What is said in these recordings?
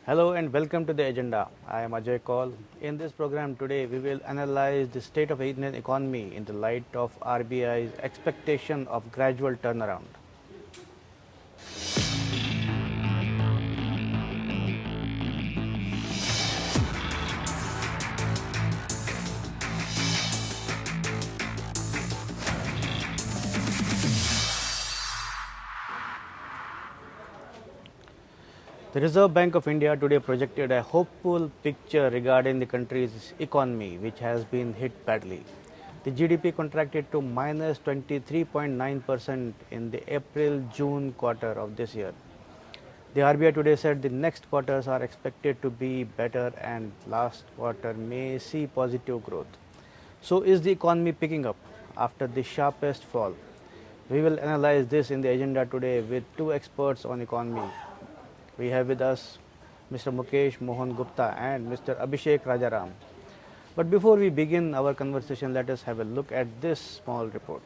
Hello and welcome to the agenda. I am Ajay Kaul. In this program today, we will analyze the state of Indian economy in the light of RBI's expectation of gradual turnaround. The Reserve Bank of India today projected a hopeful picture regarding the country's economy, which has been hit badly. The GDP contracted to minus 23.9% in the April June quarter of this year. The RBI today said the next quarters are expected to be better and last quarter may see positive growth. So, is the economy picking up after the sharpest fall? We will analyze this in the agenda today with two experts on economy. We have with us Mr. Mukesh Mohan Gupta and Mr. Abhishek Rajaram. But before we begin our conversation, let us have a look at this small report.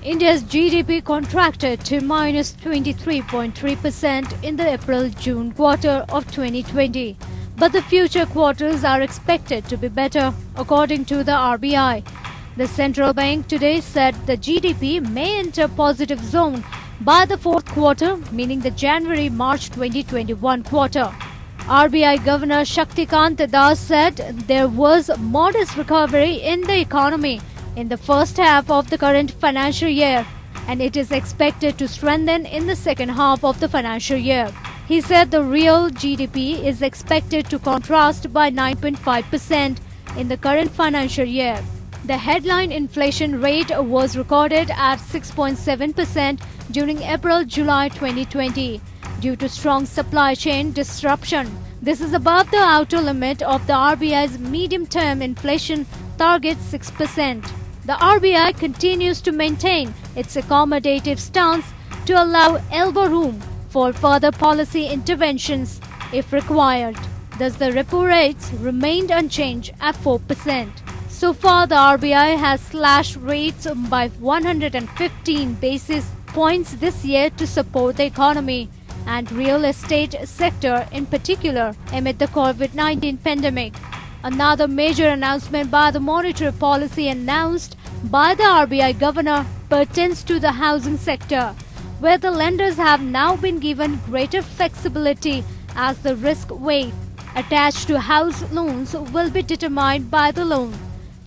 India's GDP contracted to minus 23.3% in the April-June quarter of 2020. But the future quarters are expected to be better, according to the RBI. The central bank today said the GDP may enter positive zone by the fourth quarter, meaning the January-March 2021 quarter. RBI Governor Shaktikant Das said there was modest recovery in the economy in the first half of the current financial year, and it is expected to strengthen in the second half of the financial year. He said the real GDP is expected to contrast by 9.5% in the current financial year. The headline inflation rate was recorded at 6.7% during April-July 2020 due to strong supply chain disruption. This is above the outer limit of the RBI's medium-term inflation target 6%. The RBI continues to maintain its accommodative stance to allow elbow room for further policy interventions if required. Thus, the repo rates remained unchanged at 4%. So far, the RBI has slashed rates by 115 basis points this year to support the economy and real estate sector in particular amid the COVID-19 pandemic. Another major announcement by the monetary policy announced by the RBI governor pertains to the housing sector, where the lenders have now been given greater flexibility as the risk weight attached to house loans will be determined by the loan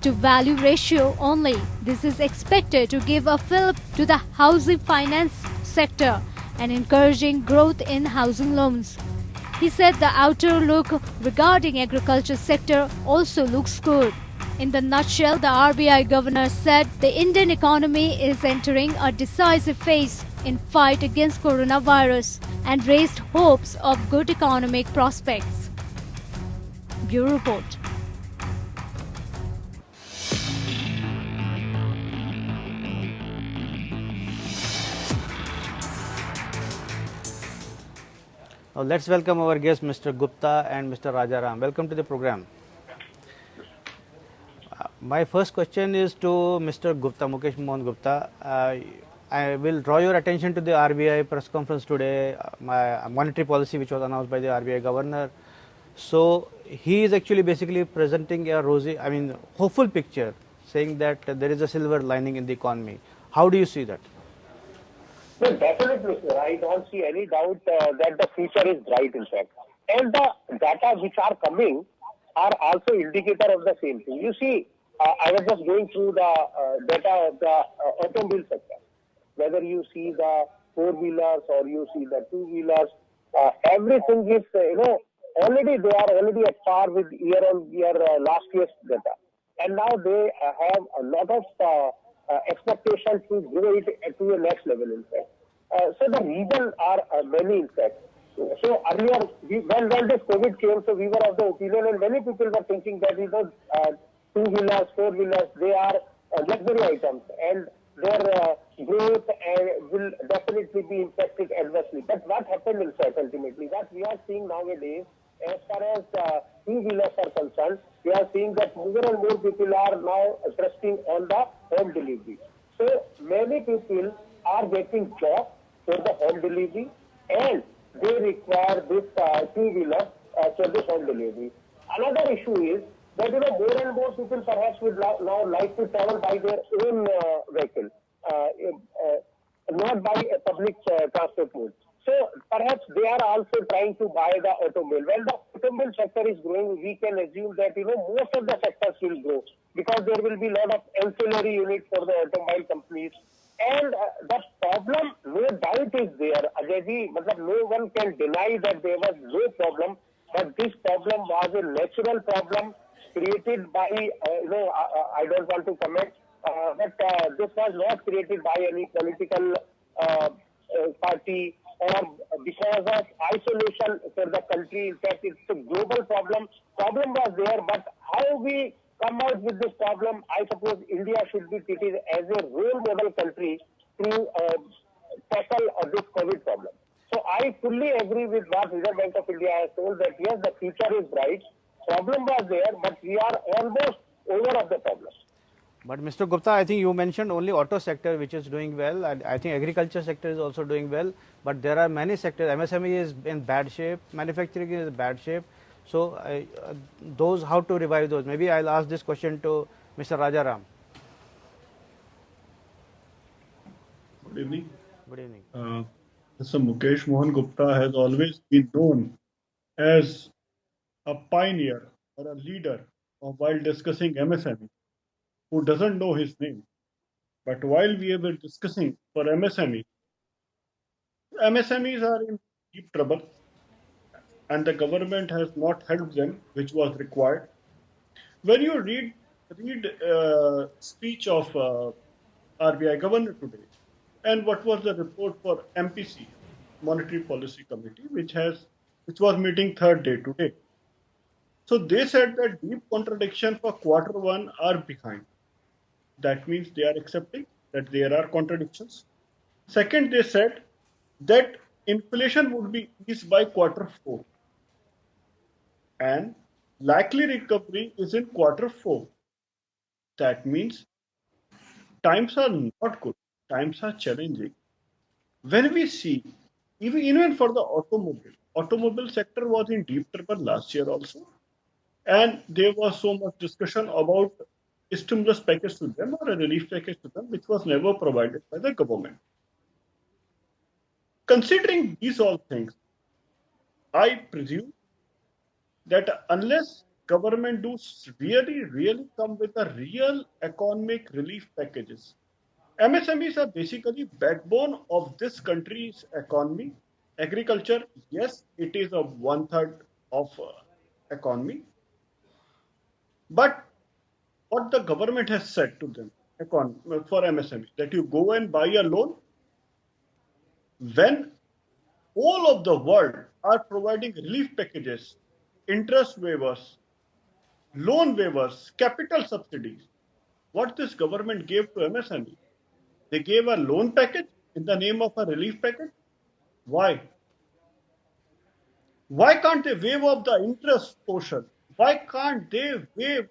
to value ratio only. This is expected to give a fillip to the housing finance sector and encouraging growth in housing loans. He said the outer look regarding agriculture sector also looks good. In the nutshell, the RBI governor said the Indian economy is entering a decisive phase in fight against coronavirus and raised hopes of good economic prospects. Bureau Report. Now let's welcome our guests Mr. Gupta and Mr. Rajaram. Welcome to the program. My first question is to Mr. Gupta, Mukesh Mohan Gupta. I will draw your attention to the RBI press conference today, my monetary policy which was announced by the RBI governor. So he is actually basically presenting a hopeful picture, saying that there is a silver lining in the economy. How do you see that? No, definitely, sir. I don't see any doubt that the future is bright, in fact. And the data which are coming are also indicator of the same thing. You see, I was just going through the data of the automobile sector. Whether you see the four-wheelers or you see the two-wheelers, everything is, already they are already at par with year-on-year last year's data. And now they have a lot of expectation to grow it to the next level, in fact. So the reasons are many, in fact. So earlier, when this COVID came, so we were of the opinion, and many people were thinking that two-wheelers, four-wheelers, they are luxury items, and their growth will definitely be impacted adversely. But what happened, in fact, ultimately, what we are seeing nowadays, as far as two-wheelers are concerned, we are seeing that more and more people are now trusting on the home delivery. So many people are getting chopped for the home delivery, and they require this two-wheeler for this home delivery. Another issue is that more and more people perhaps would now like to travel by their own vehicle, not by a public transport mode. So perhaps they are also trying to buy the automobile. When the automobile sector is growing, we can assume that most of the sectors will grow because there will be a lot of ancillary units for the automobile companies. And the problem, no doubt, is there. Ajay, no one can deny that there was no problem, but this problem was a natural problem created by, I don't want to comment, but this was not created by any political party or because of isolation for the country. In fact, it's a global problem. Problem was there, but how we come out with this problem, I suppose India should be treated as a role model country to tackle this COVID problem. So I fully agree with what Reserve Bank of India has told that yes, the future is bright. Problem was there, but we are almost over of the problem. But Mr. Gupta, I think you mentioned only auto sector which is doing well, and I think agriculture sector is also doing well. But there are many sectors. MSME is in bad shape, manufacturing is in bad shape. So those, how to revive those? Maybe I'll ask this question to Mr. Rajaram. Good evening. Good evening. Mr. Mukesh Mohan Gupta has always been known as a pioneer or a leader while discussing MSME. Who doesn't know his name? But while we were discussing for MSME, MSMEs are in deep trouble and the government has not helped them, which was required. When you read speech of RBI governor today, and what was the report for MPC, Monetary Policy Committee, which was meeting third day today. So they said that deep contradiction for Q1 are behind. That means they are accepting that there are contradictions. Second, they said that inflation would be eased by Q4. And likely recovery is in Q4. That means times are not good. Times are challenging. When we see, even for the automobile sector was in deep trouble last year also. And there was so much discussion about a stimulus package to them or a relief package to them, which was never provided by the government. Considering these all things, I presume that unless government does really come with a real economic relief packages, MSMEs are basically backbone of this country's economy. Agriculture, yes, it is a 1/3 of economy. But what the government has said to them for MSME, that you go and buy a loan, when all of the world are providing relief packages, interest waivers, loan waivers, capital subsidies, what this government gave to MSME, they gave a loan package in the name of a relief package. Why? Why can't they waive off the interest portion? Why can't they waive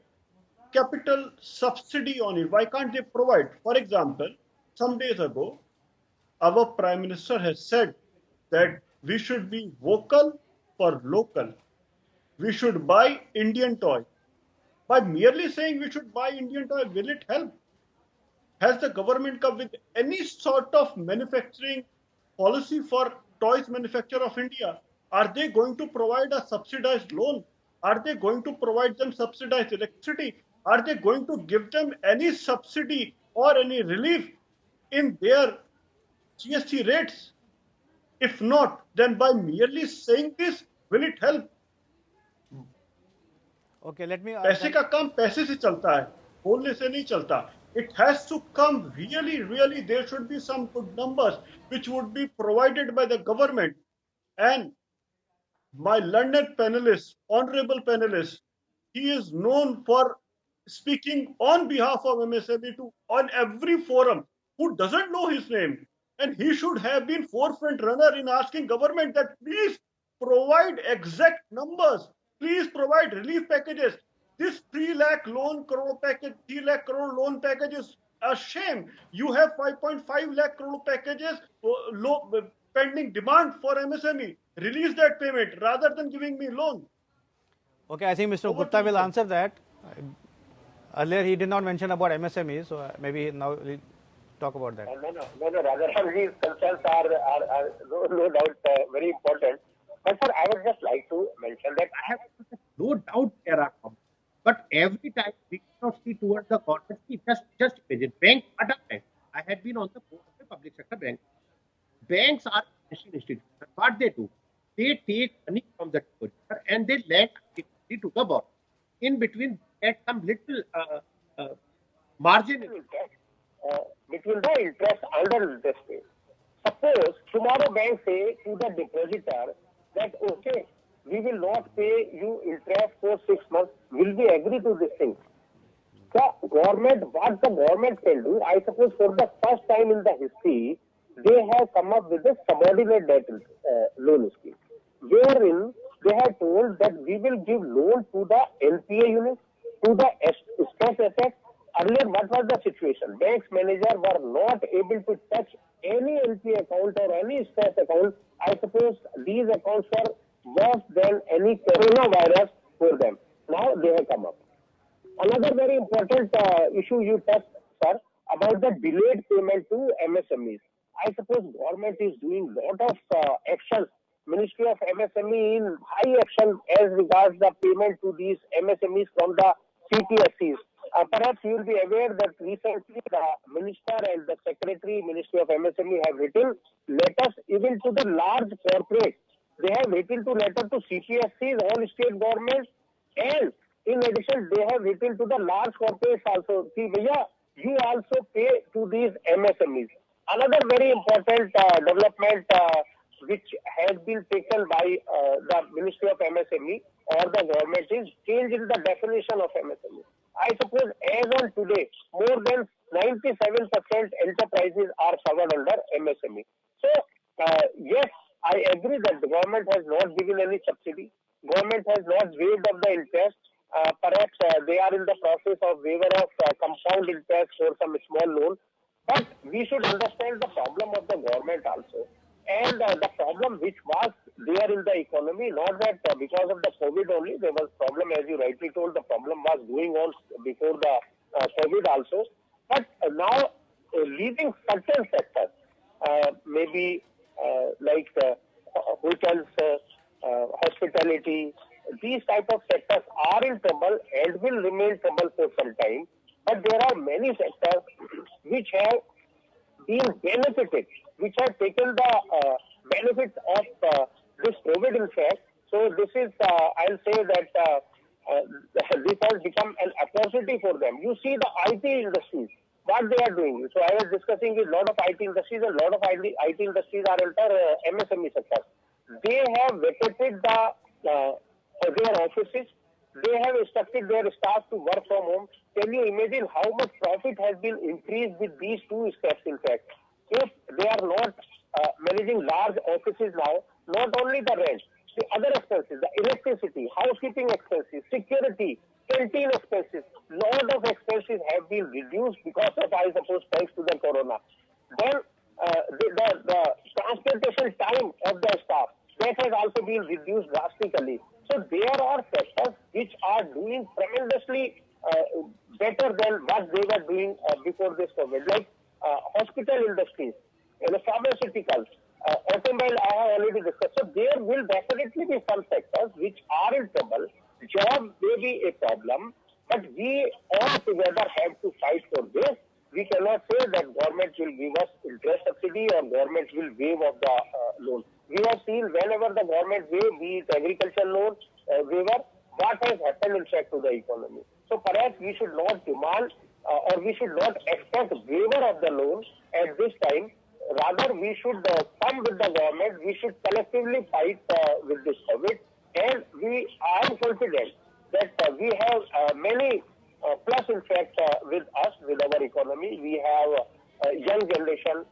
capital subsidy on it? Why can't they provide? For example, some days ago, our Prime Minister has said that we should be vocal for local. We should buy Indian toy. By merely saying we should buy Indian toy, will it help? Has the government come with any sort of manufacturing policy for toys manufacturer of India? Are they going to provide a subsidized loan? Are they going to provide them subsidized electricity? Are they going to give them any subsidy or any relief in their GST rates? If not, then by merely saying this, will it help? Okay, let me. पैसे का काम पैसे से चलता है, बोलने से नहीं चलता. It has to come really. There should be some good numbers which would be provided by the government. And my learned panelist, honorable panelist, he is known for speaking on behalf of MSME on every forum. Who doesn't know his name? And he should have been forefront runner in asking government that please provide exact numbers. Please provide relief packages. This 3 lakh crore loan package is a shame. You have 5.5 lakh crore packages, pending demand for MSME. Release that payment rather than giving me loan. Okay, I think Mr. Over to Gupta you, will sir. answer that. Earlier, he did not mention about MSME, so maybe now we'll talk about that. No, Rajaramji's concerns are no doubt very important. But sir, I would just like to mention that I have no doubt there are problems. But every time we cannot see towards the government. See, just imagine bank, what are banks? I had been on the board of a public sector bank. Banks are financial institutions. What they do? They take money from the depositor and they lend it to the borrower. In between, get some little margin. interest, between the interest under interest rate. Suppose tomorrow bank say to the depositor that okay, we will not pay you interest for 6 months. Will we agree to this thing? What the government can do, I suppose for the first time in the history, they have come up with a subordinate debt loan scheme, wherein they have told that we will give loan to the NPA unit, to the stress assets. Earlier, what was the situation? Banks manager were not able to touch any NPA account or any stress account. I suppose these accounts were worse than any coronavirus for them. Now they have come up. Another very important issue you touched, sir, about the delayed payment to MSMEs. I suppose government is doing lot of action. Ministry of MSME in high action as regards the payment to these MSMEs from the CTSCs. Perhaps you will be aware that recently the minister and the secretary, Ministry of MSME, have written letters even to the large corporates. They have written to letter to CPSCs, all state governments, and in addition, they have written to the large corporates also. See, Bhaiya, you also pay to these MSMEs. Another very important development which has been taken by the Ministry of MSME or the government is change in the definition of MSME. I suppose as on today, more than 97% enterprises are covered under MSME. So, yes, I agree that the government has not given any subsidy. Government has not waived of the interest. Perhaps they are in the process of waiver of compound interest for some small loan. But we should understand the problem of the government also. And the problem which was there in the economy, not that because of the COVID only, there was problem, as you rightly told, the problem was going on before the COVID also. But now, leaving certain sectors, maybe like hotels, hospitality, these type of sectors are in trouble and will remain trouble for some time. But there are many sectors which have been benefited, which have taken the benefit of this COVID in fact. So this is, I'll say that this has become an opportunity for them. You see the IT industries, what they are doing. So I was discussing with a lot of IT industries, and a lot of IT industries are enter MSME sector. They have vacated their offices. They have instructed their staff to work from home. Can you imagine how much profit has been increased with these two steps? In fact, if they are not managing large offices now, not only the rent, the other expenses, the electricity, housekeeping expenses, security, canteen expenses, lot of expenses have been reduced because of, I suppose, thanks to the corona. Then the transportation time of the staff, that has also been reduced drastically. So there are sectors which are doing tremendously better than what they were doing before this COVID, like hospital industries, pharmaceuticals, automobile. I have already discussed. So there will definitely be some sectors which are in trouble. Job may be a problem, but we all together have to fight for this. We cannot say that government will give us interest subsidy or government will waive of the loan. We have seen whenever the government waive, be it agriculture loan waiver, what has happened in fact to the economy. So perhaps we should not demand or we should not expect waiver of the loan at this time. Rather, we should come with the government. We should collectively fight with this COVID. And I am confident that we have many plus, in fact, with us, with our economy. We have young generation.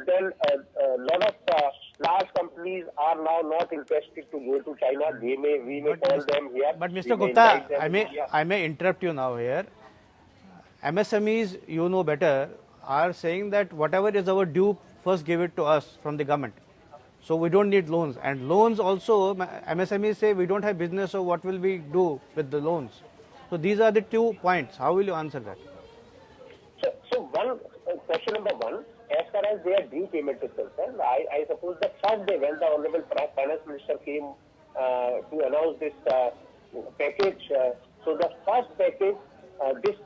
Then a lot of large companies are now not interested to go to China. We may call them here. But We Mr. may Gupta, invite them in India. I may interrupt you now here. MSMEs, you know better, are saying that whatever is our due, first give it to us from the government. So we don't need loans. And loans also, MSMEs say we don't have business, so what will we do with the loans? So these are the 2 points. How will you answer that? So one question number one, as far as their due payment is concerned, I suppose the first day when the Honorable Finance Minister came to announce this package, so the first package, this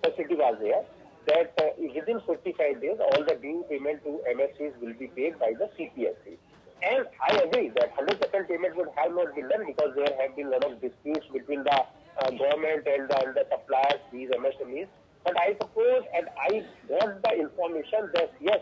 facility was there that within 45 days, all the due payment to MSCs will be paid by the CPSC. And I agree that 100% payment would have not been done because there have been a lot of disputes between the government and the suppliers, these MSMEs. But I suppose, and I got the information that yes,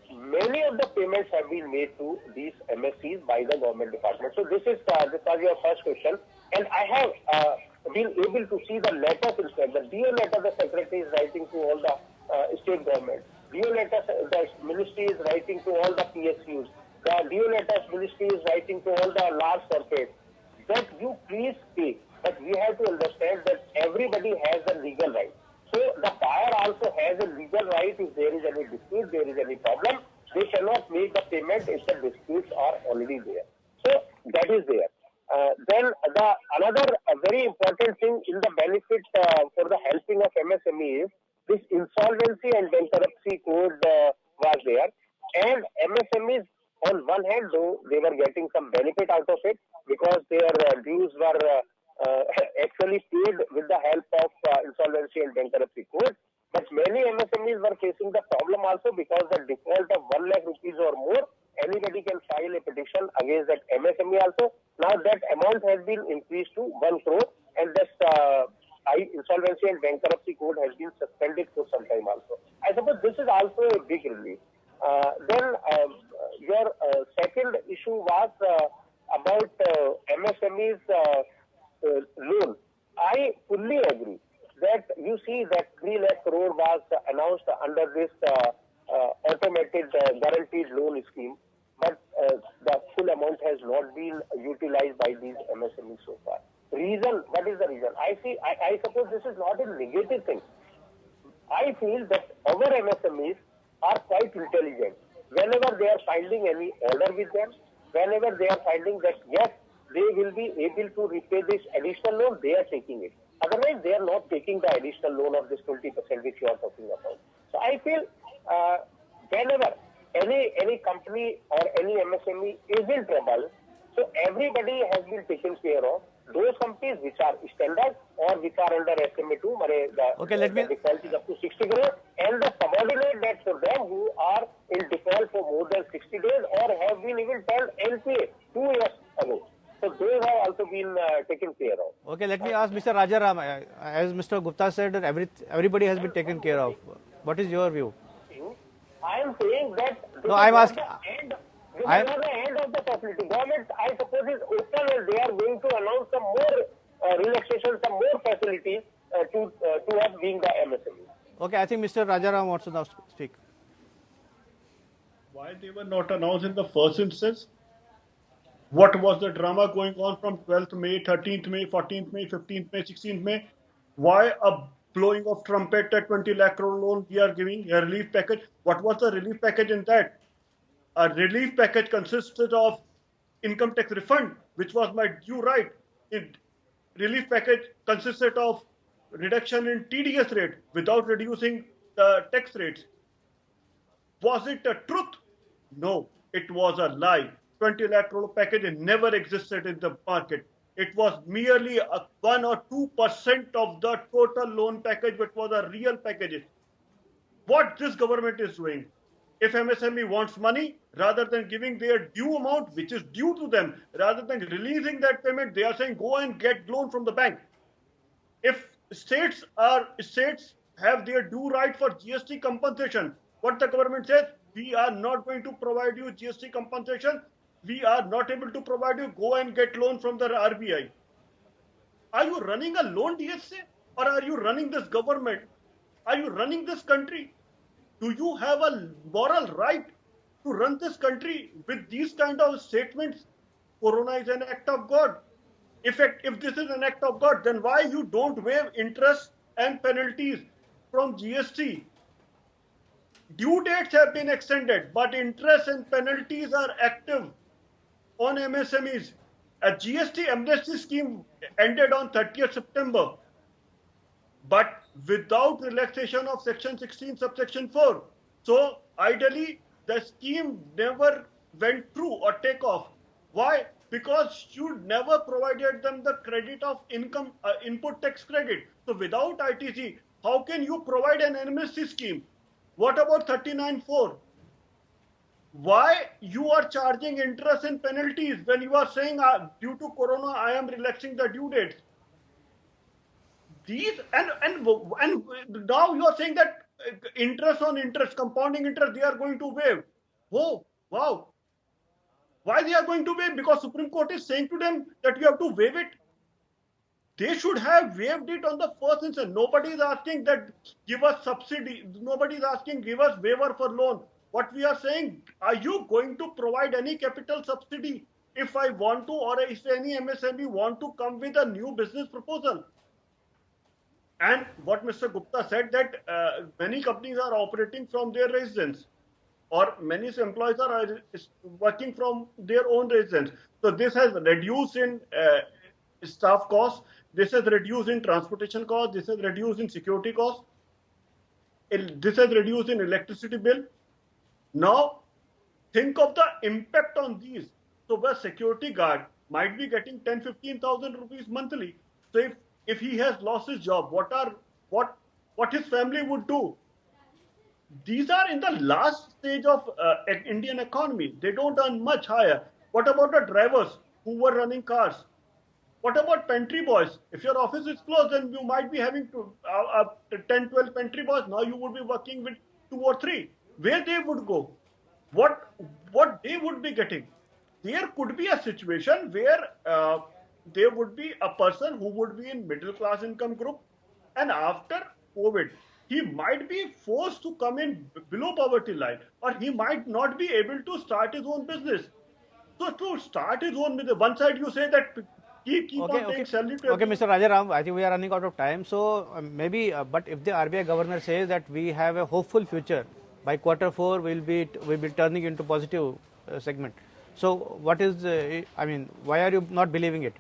many of the payments have been made to these MSCs by the government department. So this was your first question, and I have been able to see the letters instead. The DO letter the secretary is writing to all the state government. DO letter the ministry is writing to all the PSUs. The DO letters ministry is writing to all the large corporates that you please pay. But we have to understand that everybody has a legal right. So the buyer also has a legal right if there is any dispute, there is any problem. They cannot make the payment if the disputes are already there. So that is there. Then another very important thing in the benefit for the helping of MSME is this insolvency and bankruptcy code was there. And MSMEs, on one hand, though, they were getting some benefit out of it because their dues were actually paid with the help of insolvency and bankruptcy code. But many MSMEs were facing the problem also because the default of 1 lakh rupees or more, anybody can file a petition against that MSME also. Now that amount has been increased to 1 crore and this insolvency and bankruptcy code has been suspended for some time also. I suppose this is also a big relief. Then your second issue was about MSMEs loan. I fully agree that you see that 3 lakh crore was announced under this automated guaranteed loan scheme, but the full amount has not been utilized by these MSMEs so far. Reason, what is the reason? I suppose this is not a negative thing. I feel that our MSMEs are quite intelligent. Whenever they are finding any order with them, whenever they are finding that yes, they will be able to repay this additional loan, they are taking it. Otherwise, they are not taking the additional loan of this 20% which you are talking about. So I feel whenever any company or any MSME is in trouble, so everybody has been taken care of. Those companies which are standard or which are under SMA2, the default is up to 60 crore, and the subordinate debt for them who are in default for more than 60 days or have been even turned NPA 2 years ago. So those have also been taken care of. Okay, let me ask Mr. Rajaram. As Mr. Gupta said, that everybody has been taken care of. What is your view? I am saying that this no, I'm asking. This is not the end of the facility. Government, I suppose, is open and they are going to announce some more relaxations, some more facilities to us being the MSME. Okay, I think Mr. Rajaram wants to now speak. Why they were not announced in the first instance? What was the drama going on from 12th May, 13th May, 14th May, 15th May, 16th May? Why a blowing of trumpet at 20 lakh crore loan we are giving a relief package? What was the relief package in that? A relief package consisted of income tax refund, which was my due right. Relief package consisted of reduction in TDS rate without reducing the tax rates. Was it a truth? No, it was a lie. 20 lakh crore package never existed in the market. It was merely 1 or 2% of the total loan package, which was a real package. What this government is doing, if MSME wants money, rather than giving their due amount, which is due to them, rather than releasing that payment, they are saying go and get loan from the bank. If states have their due right for GST compensation, what the government says, we are not going to provide you GST compensation. We are not able to provide you, go and get loan from the RBI. Are you running a loan DSA or are you running this government? Are you running this country? Do you have a moral right to run this country with these kind of statements? Corona is an act of God. If this is an act of God, then why you don't waive interest and penalties? from GST. Due dates have been extended, but interest and penalties are active on MSMEs. A GST amnesty scheme ended on 30th September, but without relaxation of Section 16, subsection 4. So, ideally, the scheme never went through or take off. Why? Because you never provided them the credit of income, input tax credit. So, without ITC, how can you provide an amnesty scheme? What about 39(4)? Why you are charging interest and penalties when you are saying due to corona I am relaxing the due dates? These and now you are saying that interest on interest, compounding interest, they are going to waive. Oh wow! Why they are going to waive? Because Supreme Court is saying to them that you have to waive it. They should have waived it on the first instance. Nobody is asking that give us subsidy. Nobody is asking give us waiver for loan. What we are saying, are you going to provide any capital subsidy if I want to, or if any MSME want to come with a new business proposal? And what Mr. Gupta said that many companies are operating from their residence, or many employees are working from their own residence. So this has reduced in staff costs. This has reduced in transportation costs. This has reduced in security costs. This has reduced in electricity bill. Now, think of the impact on these. So, a security guard might be getting 10,000-15,000 rupees monthly. So, if he has lost his job, what his family would do? These are in the last stage of Indian economy. They don't earn much higher. What about the drivers who were running cars? What about pantry boys? If your office is closed, then you might be having 10, 12 pantry boys. Now you would be working with 2 or 3. Where they would go? What they would be getting? There could be a situation where there would be a person who would be in middle class income group, and after COVID, he might be forced to come in below poverty line, or he might not be able to start his own business. So to start his own business, one side you say that keep on paying salary to Okay, Mr. Rajaram, I think we are running out of time. So maybe, but if the RBI governor says that we have a hopeful future, by quarter 4 we'll be turning into positive segment. So what is I mean, why are you not believing it?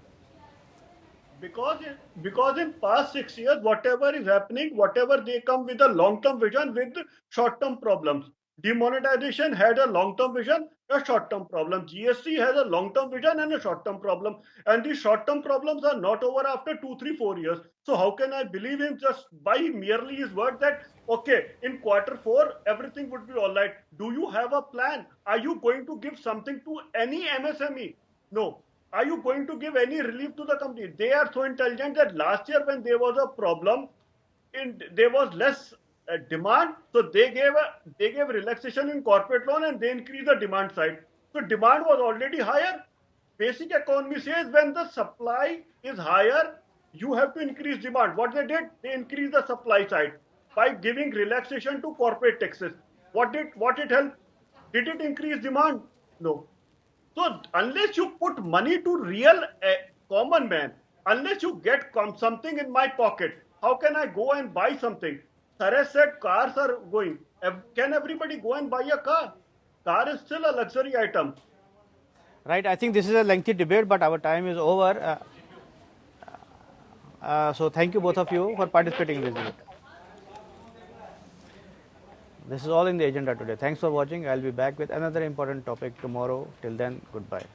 Because in past 6 years, whatever is happening, whatever they come with a long-term vision with short-term problems. Demonetization had a long-term vision, a short-term problem. GST has a long-term vision and a short-term problem. And these short-term problems are not over after 2, 3, 4 years. So how can I believe him just by merely his word that, okay, in quarter 4, everything would be all right. Do you have a plan? Are you going to give something to any MSME? No. Are you going to give any relief to the company? They are so intelligent that last year when there was a problem, there was less demand, so they gave relaxation in corporate loan and they increased the demand side. So demand was already higher. Basic economy says when the supply is higher, you have to increase demand. What they did, they increased the supply side by giving relaxation to corporate taxes. What it helped? Did it increase demand? No. So unless you put money to real common man, unless you get something in my pocket, how can I go and buy something? Saresh said cars are going. Can everybody go and buy a car? Car is still a luxury item. Right. I think this is a lengthy debate, but our time is over. So thank you both of you for participating in this debate. This is all in the agenda today. Thanks for watching. I'll be back with another important topic tomorrow. Till then, goodbye.